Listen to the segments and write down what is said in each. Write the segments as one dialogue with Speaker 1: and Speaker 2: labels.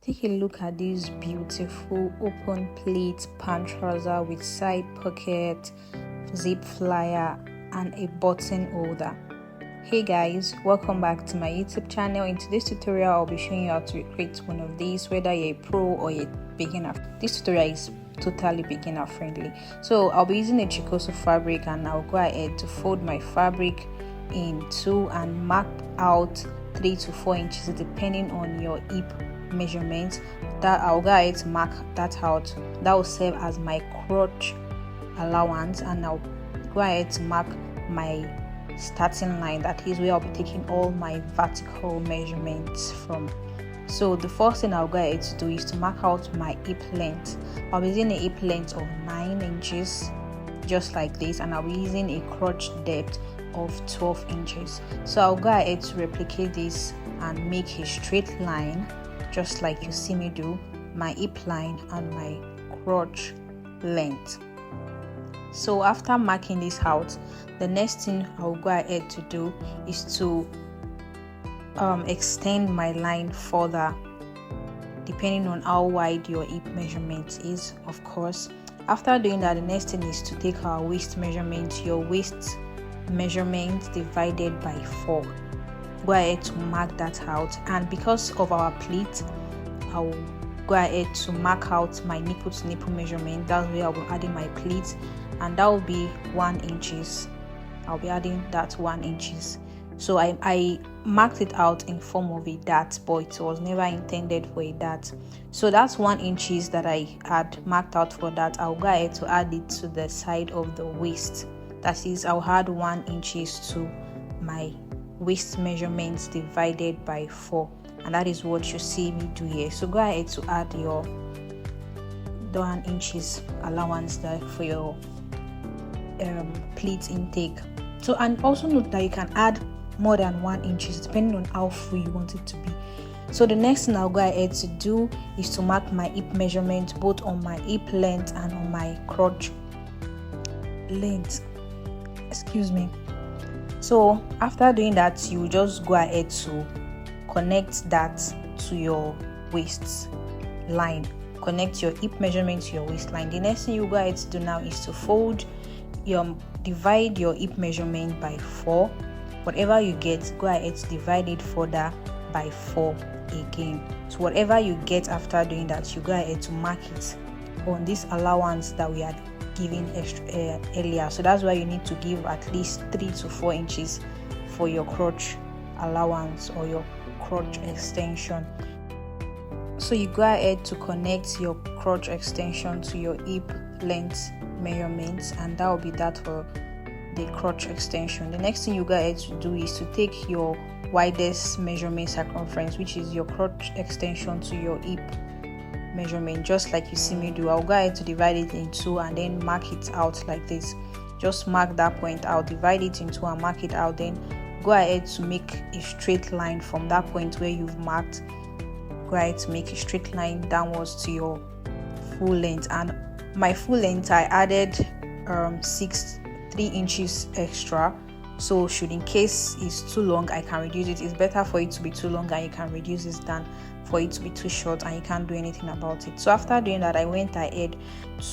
Speaker 1: Take a look at this beautiful open pleat pant trouser with side pocket, zip flyer and a button holder. Hey guys, welcome back to my YouTube channel. In today's tutorial I'll be showing you how to create one of these, whether you're a pro or a beginner. This tutorial is totally beginner friendly. So I'll be using a Chicoso fabric and I'll go ahead to fold my fabric in two and mark out 3 to 4 inches depending on your hip measurements. That I'll go ahead to mark that out. That will serve as my crotch allowance, and I'll go ahead to mark my starting line, that is where I'll be taking all my vertical measurements from. So the first thing I'll go ahead to do is to mark out my hip length. I'll be using a hip length of 9 inches just like this, and I'll be using a crotch depth of 12 inches. So I'll go ahead to replicate this and make a straight line just like you see me do, my hip line and my crotch length. So after marking this out, the next thing I'll go ahead to do is to extend my line further depending on how wide your hip measurement is, of course. After doing that, the next thing is to take our waist measurement, your waist measurement divided by 4. Go ahead to mark that out, and because of our pleat, I'll go ahead to mark out my nipple to nipple measurement. That's where I'll be adding my pleat, and that will be 1 inches. I'll be adding that 1 inches. So I marked it out in form of a dart, but it was never intended for a dart. So that's 1 inches that I had marked out for that. I'll go ahead to add it to the side of the waist. That is, I'll add 1 inches to my waist measurements divided by 4, and that is what you see me do here. So go ahead to add your 1 inches allowance there for your pleat intake. So, and also note that you can add more than 1 inches depending on how full you want it to be. So the next thing I'll go ahead to do is to mark my hip measurement both on my hip length and on my crotch length. Excuse me. So after doing that, you just go ahead to connect that to your waist line. Connect your hip measurement to your waistline. The next thing you go ahead to do now is to divide your hip measurement by 4. Whatever you get, go ahead to divide it further by 4 again. So whatever you get after doing that, you go ahead to mark it on this allowance that we had given earlier. So that's why you need to give at least 3 to 4 inches for your crotch allowance or your crotch extension. So you go ahead to connect your crotch extension to your hip length measurements, and that will be that for the crotch extension. The next thing you go ahead to do is to take your widest measurement circumference, which is your crotch extension, to your hip measurement, just like you see me do. I'll go ahead to divide it in 2 and then mark it out like this. Just mark that point out, divide it in 2 and mark it out, then go ahead to make a straight line from that point where you've marked. Go ahead to make a straight line downwards to your full length. And my full length, I added 3 inches extra. So should in case it's too long, I can reduce it. It's better for it to be too long and you can reduce it than for it to be too short and you can't do anything about it. So after doing that, I went ahead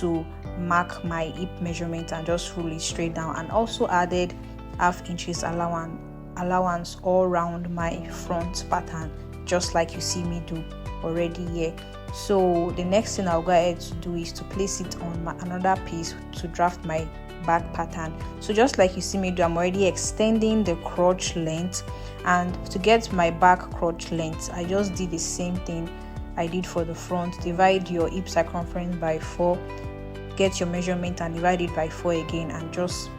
Speaker 1: to mark my hip measurement and just rule it straight down, and also added ½ inches allowance all around my front pattern, just like you see me do already here. So the next thing I'll go ahead to do is to place it on another piece to draft my back pattern. So just like you see me do, I'm already extending the crotch length, and to get my back crotch length, I just did the same thing I did for the front. Divide your hip circumference by 4, get your measurement and divide it by 4 again, and just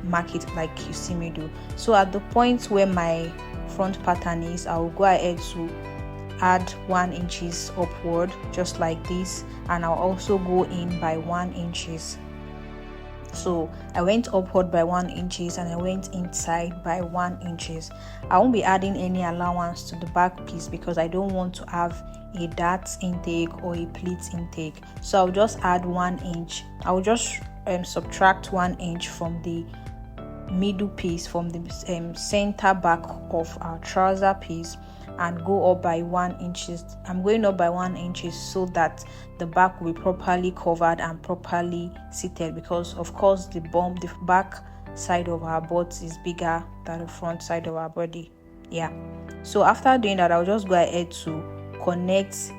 Speaker 1: mark it like you see me do. So at the point where my front pattern is, I will go ahead to add 1 inches upward just like this, and I'll also go in by 1 inches. So I went upward by 1 inches and I went inside by 1 inches. I won't be adding any allowance to the back piece because I don't want to have a dart intake or a pleat intake. So I'll just add 1 inch. I'll just subtract 1 inch from the middle piece, from the center back of our trouser piece, and go up by 1 inches. I'm going up by 1 inches so that the back will be properly covered and properly seated, because of course the back side of our butt is bigger than the front side of our body. Yeah, so after doing that, I'll just go ahead to connect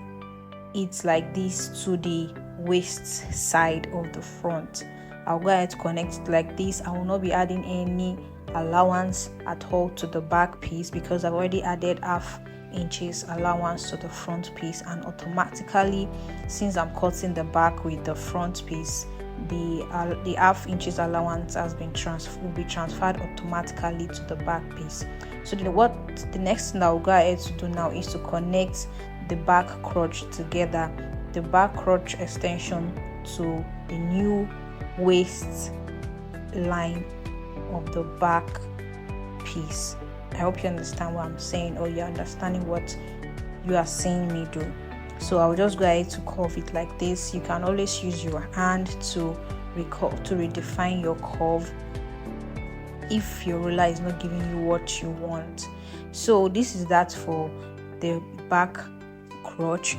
Speaker 1: it like this to the waist side of the front. I'll go ahead to connect it like this. I will not be adding any allowance at all to the back piece, because I've already added half inches allowance to the front piece, and automatically, since I'm cutting the back with the front piece, the half inches allowance will be transferred automatically to the back piece. So the next thing I'll go ahead to do now is to connect the back crotch together, the back crotch extension to the new waist line of the back piece. I hope you understand what I'm saying, or you're understanding what you are seeing me do. So I'll just go ahead to curve it like this. You can always use your hand to redefine your curve if your ruler is not giving you what you want. So this is that for the back crotch.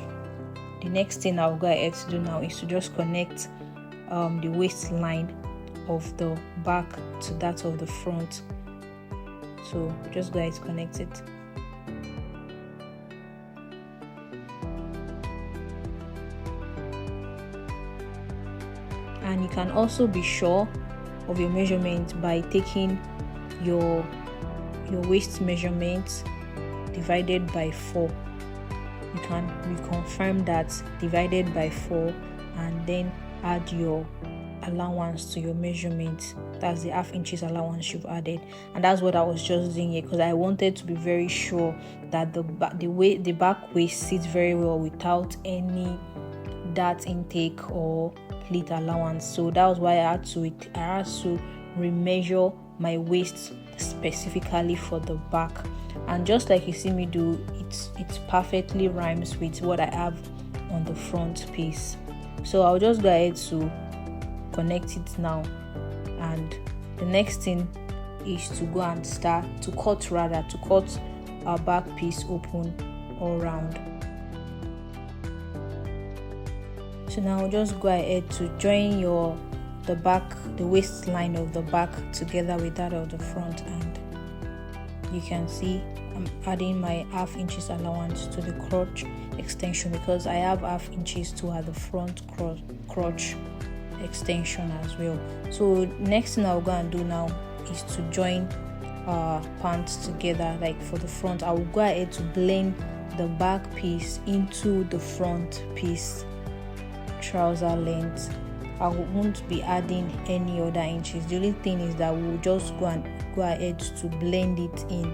Speaker 1: The next thing I'll go ahead to do now is to just connect the waistline of the back to that of the front. So just go ahead to connect it. And you can also be sure of your measurement by taking your waist measurement divided by 4. You can reconfirm that divided by 4 and then add your allowance to your measurement. That's the half inches allowance you've added, and that's what I was just doing here, because I wanted to be very sure that the back waist sits very well without any dart intake or pleat allowance. So that was why I had to remeasure my waist specifically for the back, and just like you see me do, it perfectly rhymes with what I have on the front piece. So I'll just go ahead to connect it now, and the next thing is to go and start to cut our back piece open all round. So now I'll just go ahead to join the waistline of the back together with that of the front, and you can see I'm adding my half inches allowance to the crotch extension, because I have half inches to add the front crotch extension as well. So next thing I'll go and do now is to join pants together. Like for the front, I will go ahead to blend the back piece into the front piece trouser length. I won't be adding any other inches. The only thing is that we'll just go ahead to blend it in,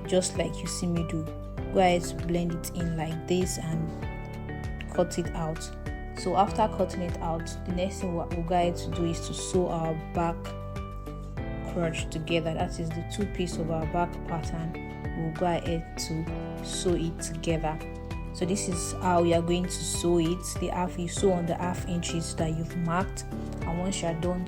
Speaker 1: just like you see me do. Go ahead to blend it in like this and cut it out. So after cutting it out, the next thing we'll go ahead to do is to sew our back crotch together. That is the 2 pieces of our back pattern. We'll go ahead to sew it together. So this is how we are going to sew it. You sew on the half inches that you've marked, and once you're done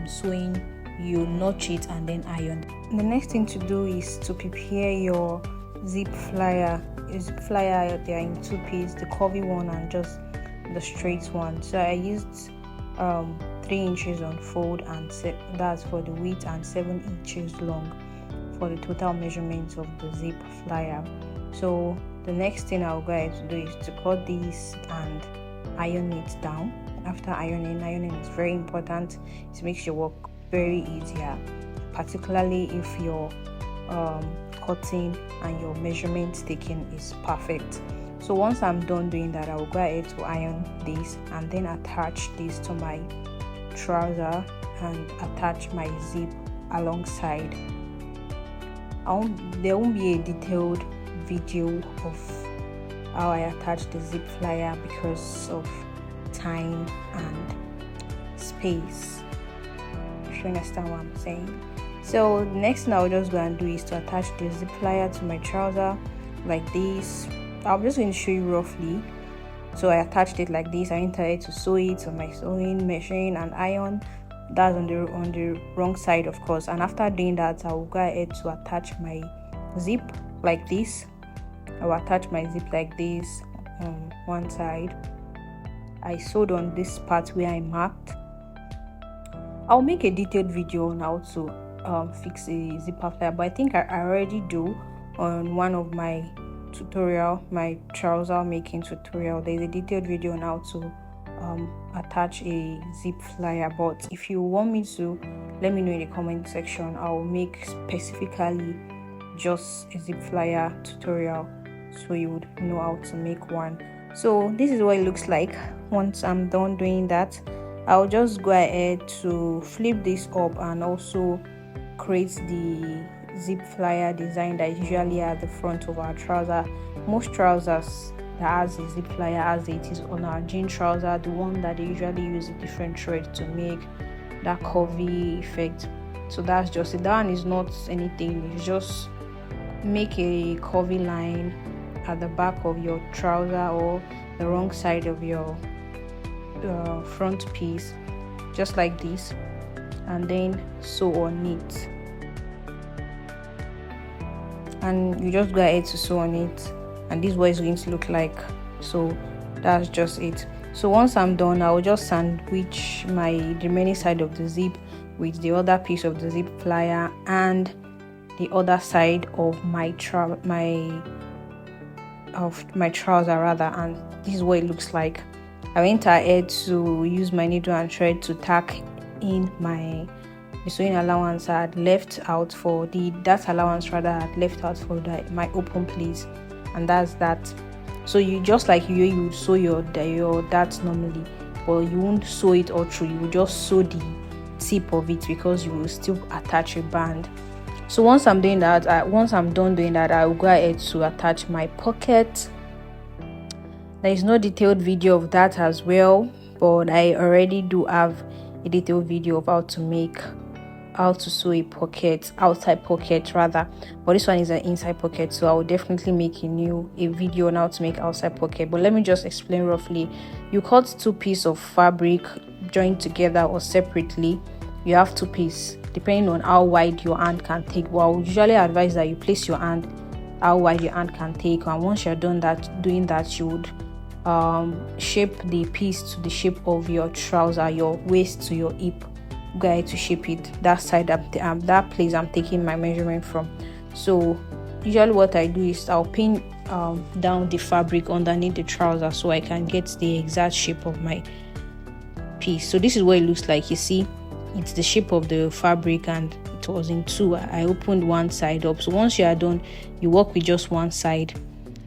Speaker 1: sewing, you notch it and then iron. The next thing to do is to prepare your zip flyer. Your zip flyer, they are in 2 pieces, the curvy one and just the straight one. So I used 3 inches on fold, and that's for the width, and 7 inches long for the total measurements of the zip flyer. So the next thing I'll go ahead to do is to cut this and iron it down. After ironing is very important. It makes your work very easier, particularly if your cutting and your measurement taking is perfect. So once I'm done doing that, I will go ahead to iron this and then attach this to my trouser and attach my zip alongside. There won't be a detailed video of how I attach the zip flyer because of time and space, if you understand what I'm saying. So the next thing I'll just go and do is to attach the zip flyer to my trouser like this. I'm just going to show you roughly. So I attached it like this. I intended to sew it on my sewing machine and iron. That's on the wrong side, of course. And after doing that, I will go ahead to attach my zip like this. I'll attach my zip like this on one side. I sewed on this part where I marked. I'll make a detailed video on how to fix a zipper flyer, but I think I already do on one of my tutorial, my trouser making tutorial. There's a detailed video on how to attach a zip flyer, but if you want me to, let me know in the comment section. I'll make specifically just a zip flyer tutorial so you would know how to make one. So this is what it looks like. Once I'm done doing that, I'll just go ahead to flip this up and also create the zip flyer design that is usually at the front of our trouser. Most trousers that has a zip flyer as it is on our jean trouser, the one that they usually use a different thread to make that curvy effect. So that's just it. That one is not anything, it's just make a curvy line at the back of your trouser or the wrong side of your front piece, just like this, and then sew on it, and you just go ahead to sew on it, and this is what it's going to look like. So that's just it. So once I'm done, I will just sandwich my remaining side of the zip with the other piece of the zip flyer and the other side of my trouser rather, and this is what it looks like. I went ahead to use my needle and thread to tack in the sewing allowance I had left out for my open place, and that's that. So you just like you would sew your darts normally, but you won't sew it all through. You will just sew the tip of it because you will still attach a band. So once I'm done doing that, I will go ahead to attach my pocket. There is no detailed video of that as well, but I already do have a detailed video of how to sew a pocket, outside pocket rather, but this one is an inside pocket, so I will definitely make a video on how to make outside pocket. But let me just explain roughly. You cut two pieces of fabric joined together or separately. You have two pieces depending on how wide your hand can take. Well, I would usually advise that you place your hand how wide your hand can take, and once you're done doing that, you would shape the piece to the shape of your trouser, your waist to your hip. Go ahead to shape it that side, that place I'm taking my measurement from. So usually what I do is I'll pin down the fabric underneath the trouser so I can get the exact shape of my piece. So this is what it looks like. You see, it's the shape of the fabric and it was in two. I opened one side up. So once you are done, you work with just one side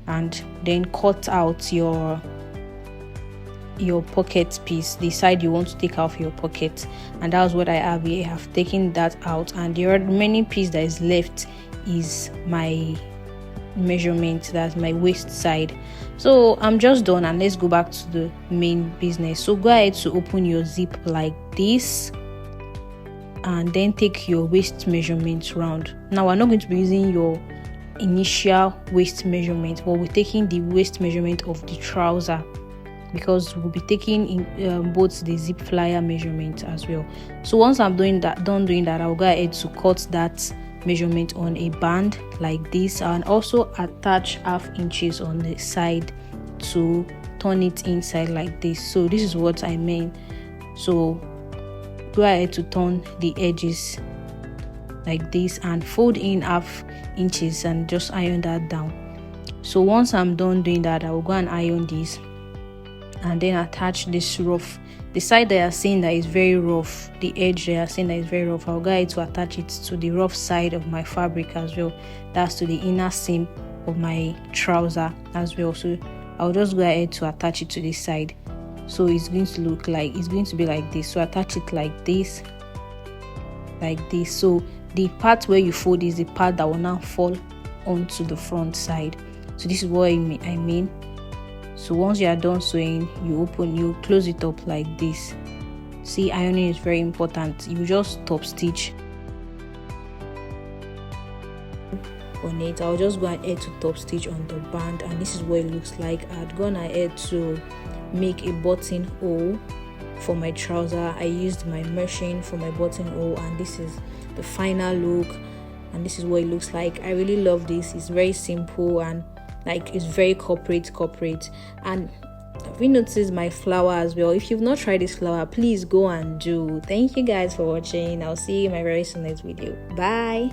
Speaker 1: and then cut out your pocket piece, the side you want to take out of your pocket, and that's what I have here. I have taken that out, and the remaining piece that is left is my measurement, that's my waist side. So I'm just done, and let's go back to the main business. So go ahead to open your zip like this and then take your waist measurement round. Now we're not going to be using your initial waist measurement, but we're taking the waist measurement of the trouser, because we'll be taking in both the zip flyer measurement as well. So once I'm done doing that, I'll go ahead to cut that measurement on a band like this, and also attach 1/2 inches on the side to turn it inside like this. So this is what I mean. So go ahead to turn the edges like this and fold in 1/2 inches and just iron that down. So once I'm done doing that, I will go and iron this and then attach this rough, the side they are seeing that is very rough, the edge they are seeing that is very rough. I'll go ahead to attach it to the rough side of my fabric as well, that's to the inner seam of my trouser as well. So I'll just go ahead to attach it to this side. So it's going to be like this. So attach it like this. So the part where you fold is the part that will now fall onto the front side. So this is what I mean. So once you are done sewing, you close it up like this. See, ironing is very important. You just top stitch on it. I'll just go ahead to top stitch on the band, and this is what it looks like. I had gone ahead to make a buttonhole for my trouser. I used my meshing for my buttonhole, and this is the final look, and this is what it looks like. I really love this. It's very simple, and like it's very corporate. And have you noticed my flower as well? If you've not tried this flower, please go and do. Thank you guys for watching. I'll see you in my very soon next video. Bye.